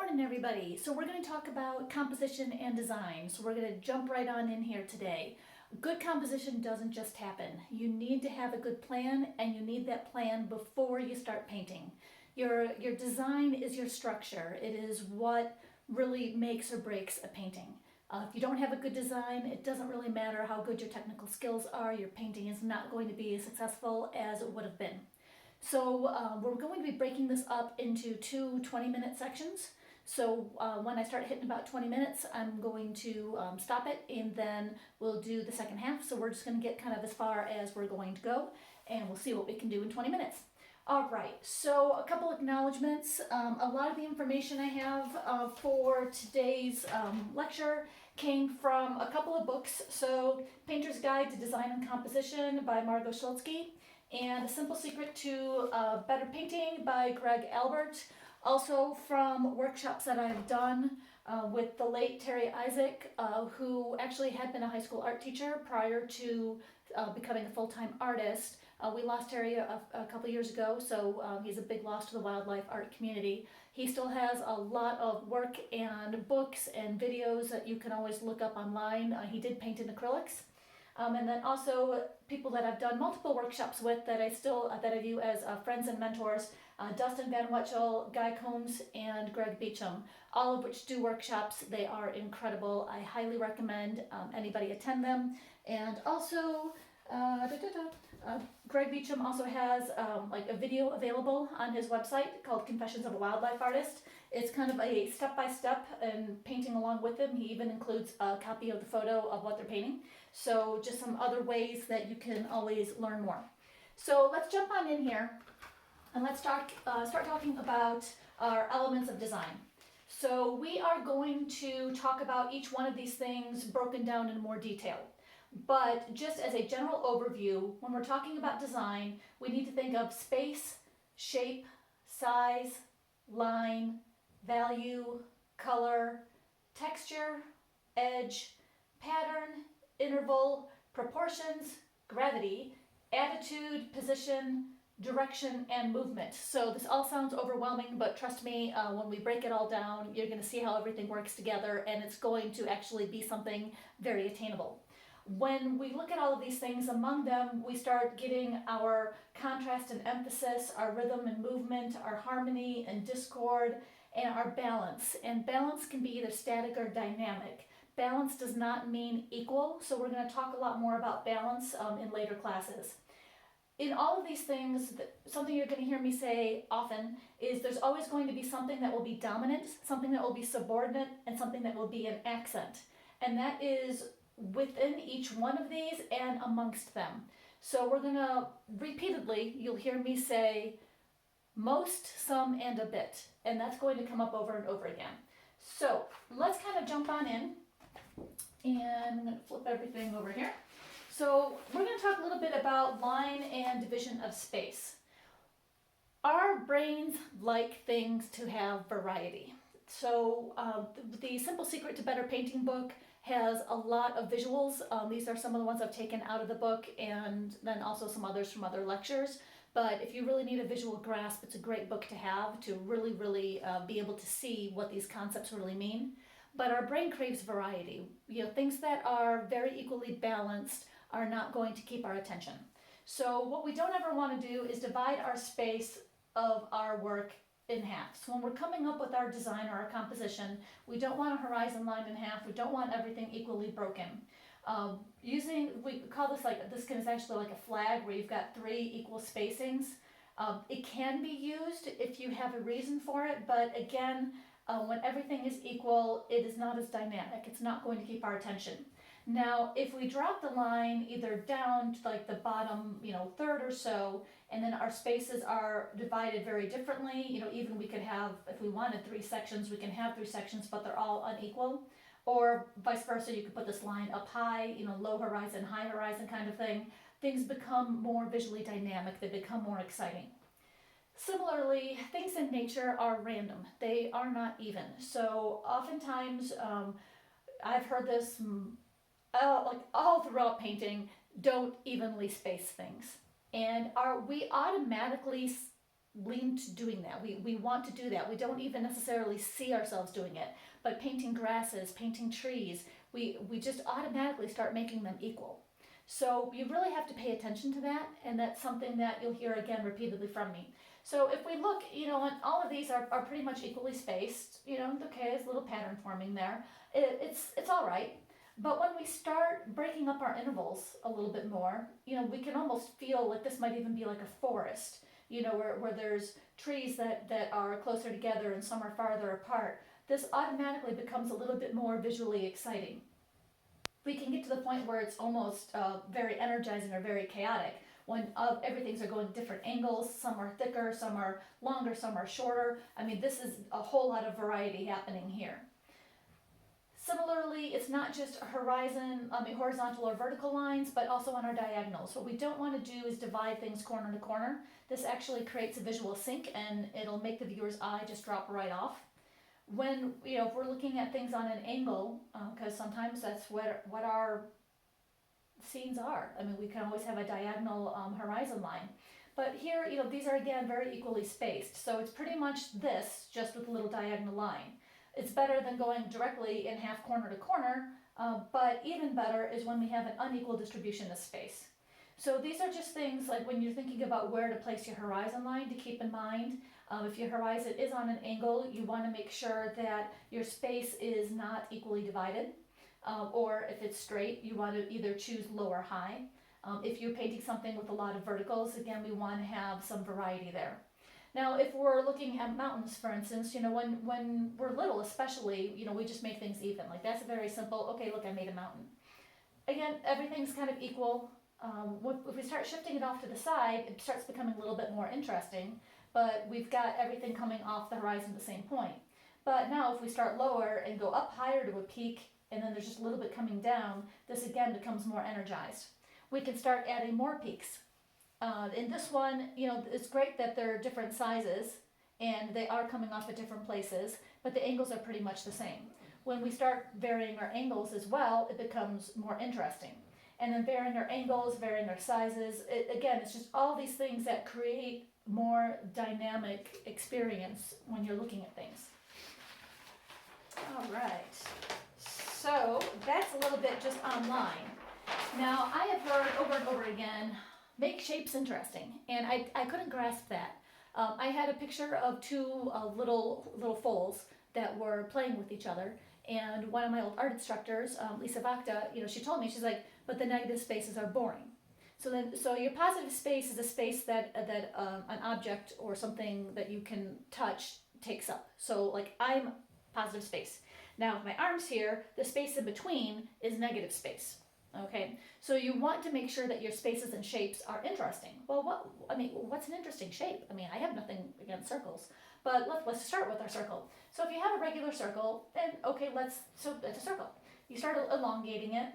morning, everybody. So we're going to talk about composition and design. So we're going to jump right on in here today. Good composition doesn't just happen. You need to have a good plan, and you need that plan before you start painting. Your design is your structure. It is what really makes or breaks a painting. If you don't have a good design, it doesn't really matter how good your technical skills are. Your painting is not going to be as successful as it would have been. So we're going to be breaking this up into two 20-minute sections. So when I start hitting about 20 minutes, I'm going to stop it, and then we'll do the second half. So we're just going to get kind of as far as we're going to go, and we'll see what we can do in 20 minutes. All right, so a couple acknowledgments. A lot of the information I have for today's lecture came from a couple of books. So Painter's Guide to Design and Composition by Margot Schultzke, and A Simple Secret to Better Painting by Greg Albert. Also from workshops that I've done with the late Terry Isaac, who actually had been a high school art teacher prior to becoming a full-time artist. We lost Terry a couple years ago, so he's a big loss to the wildlife art community. He still has a lot of work and books and videos that you can always look up online. He did paint in acrylics. And then also people that I've done multiple workshops with that I view as friends and mentors, Dustin Van Wetchel, Guy Combs, and Greg Beecham, all of which do workshops. They are incredible. I highly recommend anybody attend them. And also, Greg Beecham also has like a video available on his website called Confessions of a Wildlife Artist. It's kind of a step-by-step and painting along with him. He even includes a copy of the photo of what they're painting. So just some other ways that you can always learn more. So let's jump on in here and let's start talking about our elements of design. So we are going to talk about each one of these things broken down in more detail. But just as a general overview, when we're talking about design, we need to think of space, shape, size, line, value, color, texture, edge, pattern, interval, proportions, gravity, attitude, position, direction, and movement. So this all sounds overwhelming, but trust me, when we break it all down, you're going to see how everything works together, and it's going to actually be something very attainable. When we look at all of these things, among them, we start getting our contrast and emphasis, our rhythm and movement, our harmony and discord, and our balance. And balance can be either static or dynamic. Balance does not mean equal, so we're going to talk a lot more about balance in later classes. In all of these things, something you're going to hear me say often is there's always going to be something that will be dominant, something that will be subordinate, and something that will be an accent. And that is within each one of these and amongst them. So we're going to repeatedly, you'll hear me say most, some, and a bit. And that's going to come up over and over again. So let's kind of jump on in. And I'm going to flip everything over here. So we're going to talk a little bit about line and division of space. Our brains like things to have variety. So the Simple Secret to Better Painting book has a lot of visuals. These are some of the ones I've taken out of the book, and then also some others from other lectures. But if you really need a visual grasp, it's a great book to have to really be able to see what these concepts really mean. But our brain craves variety. You know, things that are very equally balanced are not going to keep our attention. So what we don't ever want to do is divide our space of our work in half. So when we're coming up with our design or our composition, we don't want a horizon line in half. We don't want everything equally broken. We call this is actually like a flag where you've got 3 equal spacings. It can be used if you have a reason for it, but again, when everything is equal, it is not as dynamic. It's not going to keep our attention. Now, if we drop the line either down to like the bottom, third or so, and then our spaces are divided very differently, even we could have, if we wanted 3 sections, we can have 3 sections, but they're all unequal. Or vice versa, you could put this line up high, low horizon, high horizon kind of thing. Things become more visually dynamic. They become more exciting. Similarly, things in nature are random. They are not even. So oftentimes, I've heard this like all throughout painting, don't evenly space things. And we automatically lean to doing that. We want to do that. We don't even necessarily see ourselves doing it. But painting grasses, painting trees, we just automatically start making them equal. So you really have to pay attention to that, and that's something that you'll hear again repeatedly from me. So if we look, and all of these are pretty much equally spaced, okay, there's a little pattern forming there. It's all right. But when we start breaking up our intervals a little bit more, we can almost feel like this might even be like a forest, where there's trees that are closer together and some are farther apart. This automatically becomes a little bit more visually exciting. We can get to the point where it's almost very energizing or very chaotic when everything's are going different angles. Some are thicker, some are longer, some are shorter. I mean, this is a whole lot of variety happening here. Similarly, it's not just horizontal or vertical lines, but also on our diagonals. What we don't want to do is divide things corner to corner. This actually creates a visual sink, and it'll make the viewer's eye just drop right off. When, if we're looking at things on an angle, because sometimes that's what our scenes are. I mean, we can always have a diagonal horizon line. But here, these are again very equally spaced. So it's pretty much this, just with a little diagonal line. It's better than going directly in half corner to corner, but even better is when we have an unequal distribution of space. So these are just things like when you're thinking about where to place your horizon line to keep in mind. If your horizon is on an angle, you want to make sure that your space is not equally divided. Or if it's straight, you want to either choose low or high. If you're painting something with a lot of verticals, again, we want to have some variety there. Now, if we're looking at mountains, for instance, when we're little especially, we just make things even. Like that's a very simple, okay, look, I made a mountain. Again, everything's kind of equal. If we start shifting it off to the side, it starts becoming a little bit more interesting, but we've got everything coming off the horizon at the same point. But now if we start lower and go up higher to a peak, and then there's just a little bit coming down, this again becomes more energized. We can start adding more peaks. In this one, it's great that they're different sizes and they are coming off at different places, but the angles are pretty much the same. When we start varying our angles as well, it becomes more interesting. And then varying our angles, varying our sizes, again, it's just all these things that create more dynamic experience when you're looking at things. All right. So that's a little bit just online. Now, I have heard over and over again, make shapes interesting, and I couldn't grasp that. I had a picture of two little foals that were playing with each other, and one of my old art instructors, Lisa Vakta, she told me, she's like, but the negative spaces are boring. So your positive space is a space that an object or something that you can touch takes up. So like I'm positive space. Now with my arms here, the space in between is negative space. Okay, so you want to make sure that your spaces and shapes are interesting. Well, what's an interesting shape? I mean, I have nothing against circles, but let's start with our circle. So if you have a regular circle, then okay, so it's a circle. You start elongating it,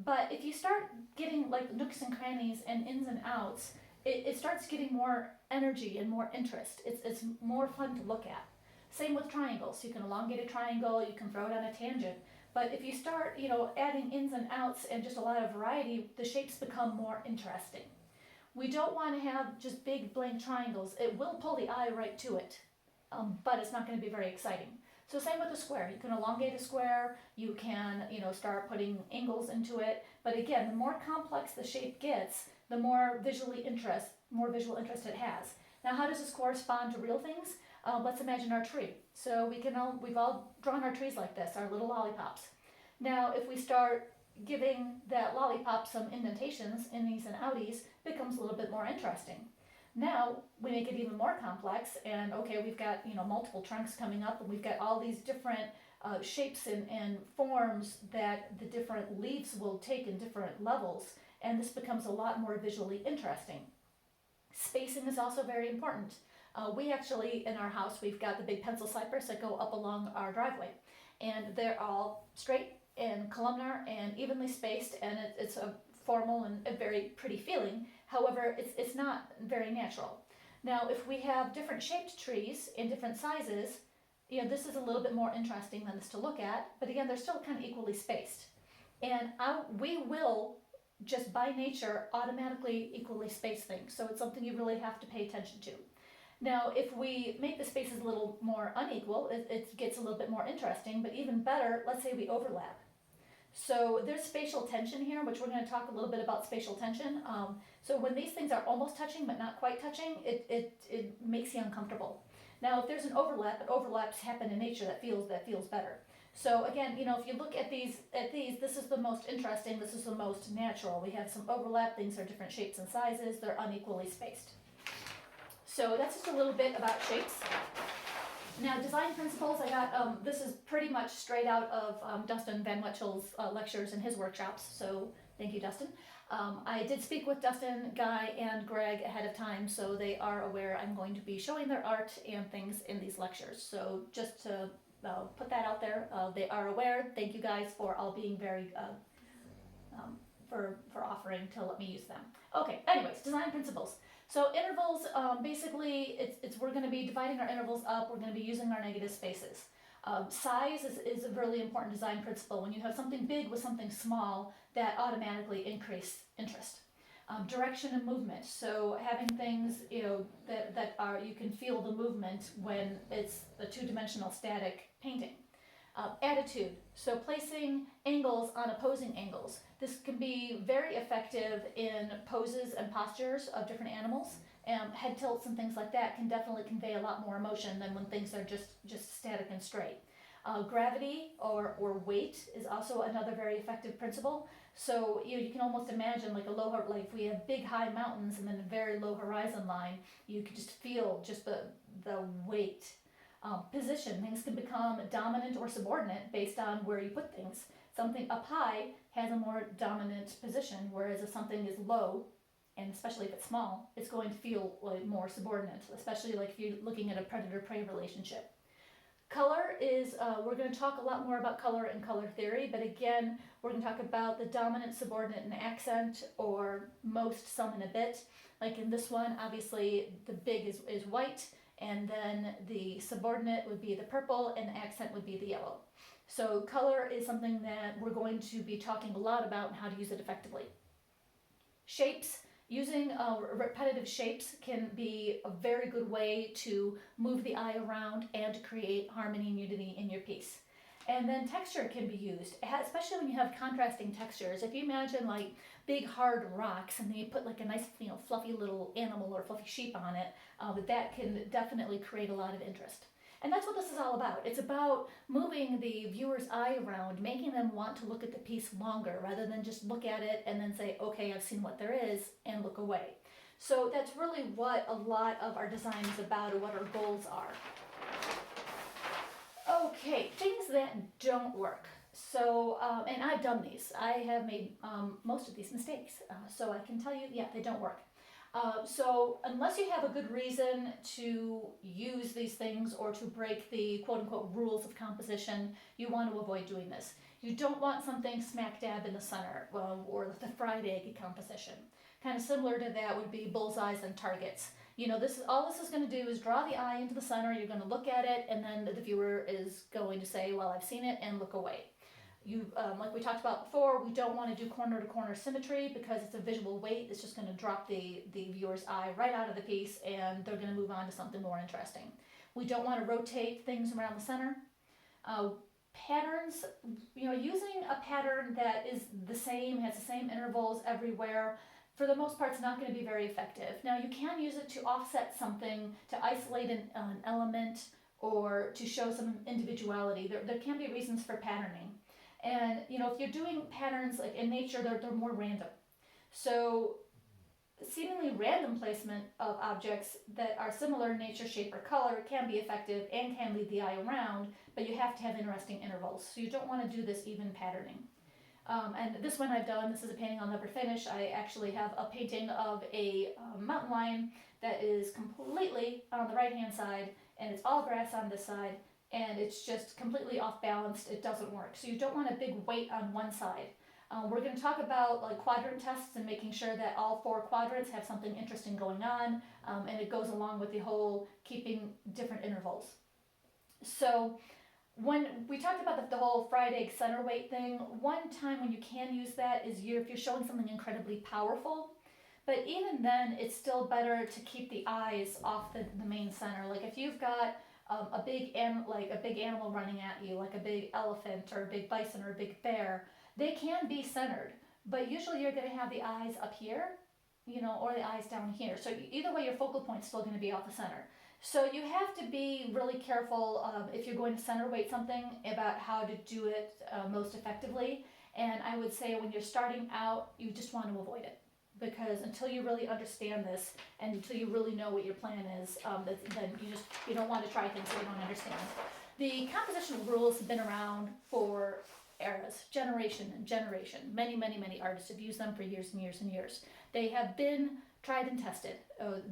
but if you start getting like nooks and crannies and ins and outs, it starts getting more energy and more interest. It's more fun to look at. Same with triangles. You can elongate a triangle, you can throw it on a tangent. But if you start, adding ins and outs and just a lot of variety, the shapes become more interesting. We don't want to have just big blank triangles. It will pull the eye right to it, but it's not going to be very exciting. So same with a square. You can elongate a square. You can, start putting angles into it. But again, the more complex the shape gets, the more visual interest it has. Now, how does this correspond to real things? Let's imagine our tree. So we've all drawn our trees like this, our little lollipops. Now, if we start giving that lollipop some indentations, innies and outies, it becomes a little bit more interesting. Now we make it even more complex, and okay, we've got multiple trunks coming up, and we've got all these different shapes and forms that the different leaves will take in different levels, and this becomes a lot more visually interesting. Spacing is also very important. We actually, in our house, we've got the big pencil cypress that go up along our driveway, and they're all straight and columnar and evenly spaced, and it's a formal and a very pretty feeling. However, it's not very natural. Now, if we have different shaped trees in different sizes, this is a little bit more interesting than this to look at, but again, they're still kind of equally spaced. And we will just by nature automatically equally space things, so it's something you really have to pay attention to. Now, if we make the spaces a little more unequal, it gets a little bit more interesting, but even better, let's say we overlap. So there's spatial tension here, which we're going to talk a little bit about spatial tension. So when these things are almost touching but not quite touching, it makes you uncomfortable. Now, if there's an overlap, but overlaps happen in nature that feels better. So again, if you look at these, this is the most interesting, this is the most natural. We have some overlap, things are different shapes and sizes, they're unequally spaced. So that's just a little bit about shapes. Now, design principles, I got, this is pretty much straight out of Dustin Van Wetschel's lectures and his workshops, so thank you, Dustin. I did speak with Dustin, Guy, and Greg ahead of time, so they are aware I'm going to be showing their art and things in these lectures. So just to put that out there, they are aware. Thank you guys for all being very, for offering to let me use them. Okay, anyways, design principles. So intervals, basically, we're going to be dividing our intervals up. We're going to be using our negative spaces. Size is a really important design principle. When you have something big with something small, that automatically increase interest. Direction and movement. So having things, that are, you can feel the movement when it's a two-dimensional static painting. Attitude. So placing angles on opposing angles. This can be very effective in poses and postures of different animals. Head tilts and things like that can definitely convey a lot more emotion than when things are just static and straight. Gravity or weight is also another very effective principle. So you can almost imagine like if we have big high mountains and then a very low horizon line, you can just feel just the weight. Position. Things can become dominant or subordinate based on where you put things. Something up high has a more dominant position, whereas if something is low, and especially if it's small, it's going to feel like more subordinate, especially like if you're looking at a predator-prey relationship. Color is, we're going to talk a lot more about color and color theory, but again, we're going to talk about the dominant, subordinate, and accent, or most, some, and a bit. Like in this one, obviously the big is white, and then the subordinate would be the purple, and the accent would be the yellow. So color is something that we're going to be talking a lot about and how to use it effectively. Shapes. Using repetitive shapes can be a very good way to move the eye around and to create harmony and unity in your piece. And then texture can be used, especially when you have contrasting textures. If you imagine like big hard rocks and then you put like a nice fluffy little animal or fluffy sheep on it, that can definitely create a lot of interest. And that's what this is all about. It's about moving the viewer's eye around, making them want to look at the piece longer rather than just look at it and then say, okay, I've seen what there is, and look away. So that's really what a lot of our design is about, or what our goals are. Okay, things that don't work. So, and I've done these. I have made most of these mistakes. So I can tell you, yeah, they don't work. So unless you have a good reason to use these things or to break the quote-unquote rules of composition, you want to avoid doing this. You don't want something smack dab in the center, or the fried egg composition. Kind of similar to that would be bullseyes and targets. All this is going to do is draw the eye into the center. You're going to look at it, and then the viewer is going to say, well, I've seen it, and look away. Like we talked about before, we don't want to do corner to corner symmetry because it's a visual weight. It's just going to drop the viewer's eye right out of the piece, and they're going to move on to something more interesting. We don't want to rotate things around the center. Patterns, using a pattern that is the same, has the same intervals everywhere, for the most part, it's not going to be very effective. Now, you can use it to offset something, to isolate an element, or to show some individuality. There can be reasons for patterning. And, if you're doing patterns like in nature, they're more random. So seemingly random placement of objects that are similar in nature, shape, or color can be effective and can lead the eye around, but you have to have interesting intervals. So you don't want to do this even patterning. And this one I've done, this is a painting I'll never finish. I actually have a painting of a mountain lion that is completely on the right-hand side, and it's all grass on this side, and it's just completely off balanced. It doesn't work. So you don't want a big weight on one side. We're going to talk about like quadrant tests and making sure that all 4 quadrants have something interesting going on, and it goes along with the whole keeping different intervals. So when we talked about the whole fried egg center weight thing, one time when you can use that is if you're showing something incredibly powerful, But even then, it's still better to keep the eyes off the main center. Like if you've got a big animal running at you, like a big elephant or a big bison or a big bear, they can be centered, but usually you're going to have the eyes up here, or the eyes down here. So either way, your focal point's still going to be off the center. So you have to be really careful if you're going to center weight something about how to do it most effectively. And I would say when you're starting out, you just want to avoid it, because until you really understand this and until you really know what your plan is, then you don't want to try things that you don't understand. The composition rules have been around for eras, generation and generation. Many, many, many artists have used them for years and years and years. They have been tried and tested.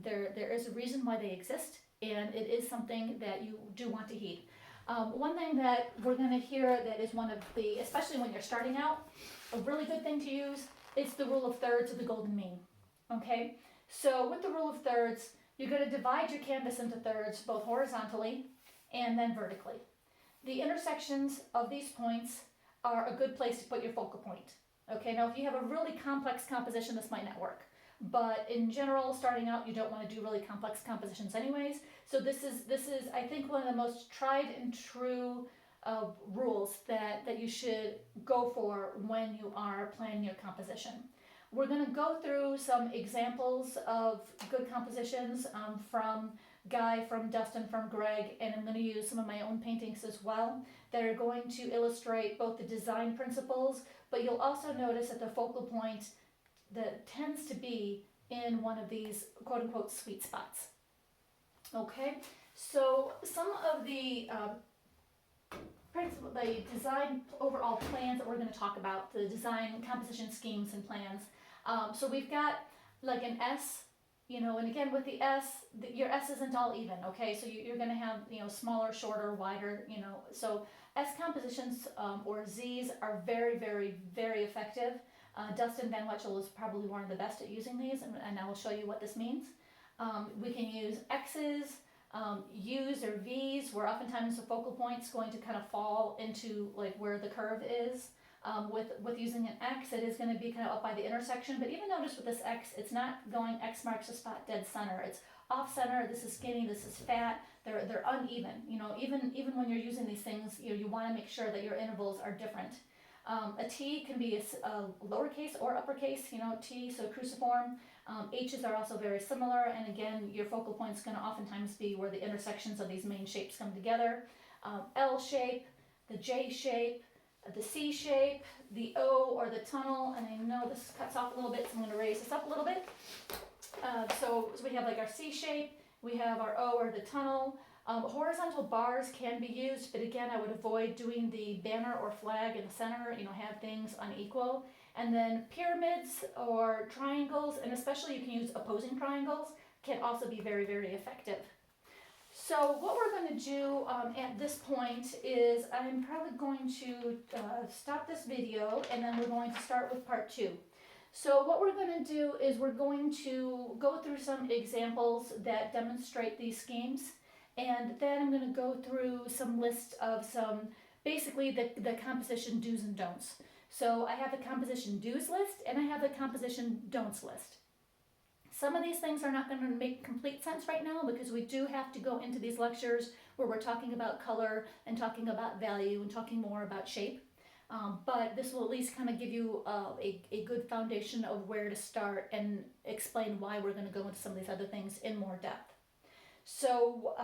There is a reason why they exist, and it is something that you do want to heed. One thing that we're going to hear that is one of the, especially when you're starting out, a really good thing to use is the rule of thirds or the golden mean. Okay, so with the rule of thirds, you're going to divide your canvas into thirds, both horizontally and then vertically. The intersections of these points are a good place to put your focal point. Okay, now if you have a really complex composition, this might not work. But in general, starting out, you don't want to do really complex compositions anyways. So this is I think one of the most tried and true rules that you should go for when you are planning your composition. We're going to go through some examples of good compositions from Guy, from Dustin, from Greg, and I'm going to use some of my own paintings as well that are going to illustrate both the design principles, but you'll also notice that the focal point that tends to be in one of these quote-unquote sweet spots. Okay, so some of the design overall plans that we're going to talk about, the design composition schemes and plans. So we've got like an S, and again with the S, your S isn't all even, okay? So you're going to have, smaller, shorter, wider, so S compositions or Zs are very, very, very effective. Dustin Van Wetchel is probably one of the best at using these, and I will show you what this means. We can use X's, U's or V's, where oftentimes the focal point's going to kind of fall into like where the curve is. With using an X, it is going to be kind of up by the intersection, but even notice with this X, it's not going X marks the spot dead center. It's off center. This is skinny. This is fat. They're uneven. Even when you're using these things, you want to make sure that your intervals are different. A T can be a lowercase or uppercase, T, so cruciform. H's are also very similar, and again, your focal point is going to oftentimes be where the intersections of these main shapes come together. L shape, the J shape, the C shape, the O or the tunnel, and I know this cuts off a little bit, so I'm going to raise this up a little bit. So we have like our C shape, we have our O or the tunnel. Horizontal bars can be used, but again, I would avoid doing the banner or flag in the center, have things unequal. And then pyramids or triangles, and especially you can use opposing triangles, can also be very, very effective. So what we're going to do at this point is I'm probably going to stop this video, and then we're going to start with part 2. So what we're going to do is we're going to go through some examples that demonstrate these schemes. And then I'm going to go through some lists of basically the composition do's and don'ts. So I have the composition do's list and I have the composition don'ts list. Some of these things are not going to make complete sense right now because we do have to go into these lectures where we're talking about color and talking about value and talking more about shape. But this will at least kind of give you a good foundation of where to start and explain why we're going to go into some of these other things in more depth. So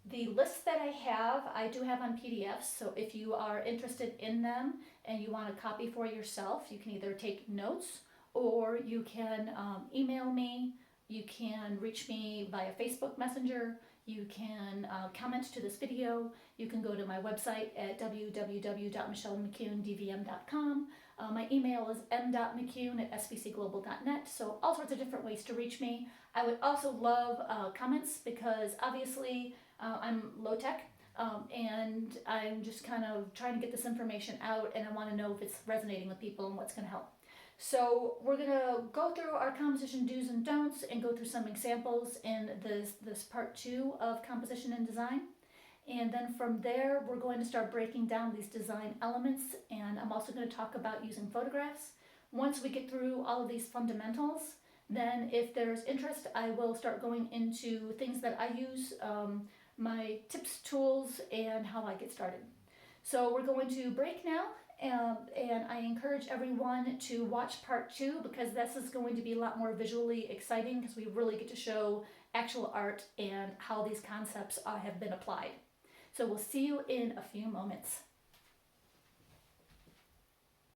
the lists that I do have on PDFs, so if you are interested in them and you want a copy for yourself, you can either take notes or you can email me, you can reach me via Facebook Messenger, you can comment to this video, you can go to my website at www.michellemccuneDVM.com. My email is m.mccune@svcglobal.net, so all sorts of different ways to reach me. I would also love comments because obviously I'm low tech and I'm just kind of trying to get this information out, and I want to know if it's resonating with people and what's going to help. So we're going to go through our composition do's and don'ts and go through some examples in this part 2 of composition and design. And then from there, we're going to start breaking down these design elements, and I'm also going to talk about using photographs. Once we get through all of these fundamentals, Then if there's interest, I will start going into things that I use, my tips, tools, and how I get started. So we're going to break now, and I encourage everyone to watch part 2 because this is going to be a lot more visually exciting because we really get to show actual art and how these concepts have been applied. So we'll see you in a few moments.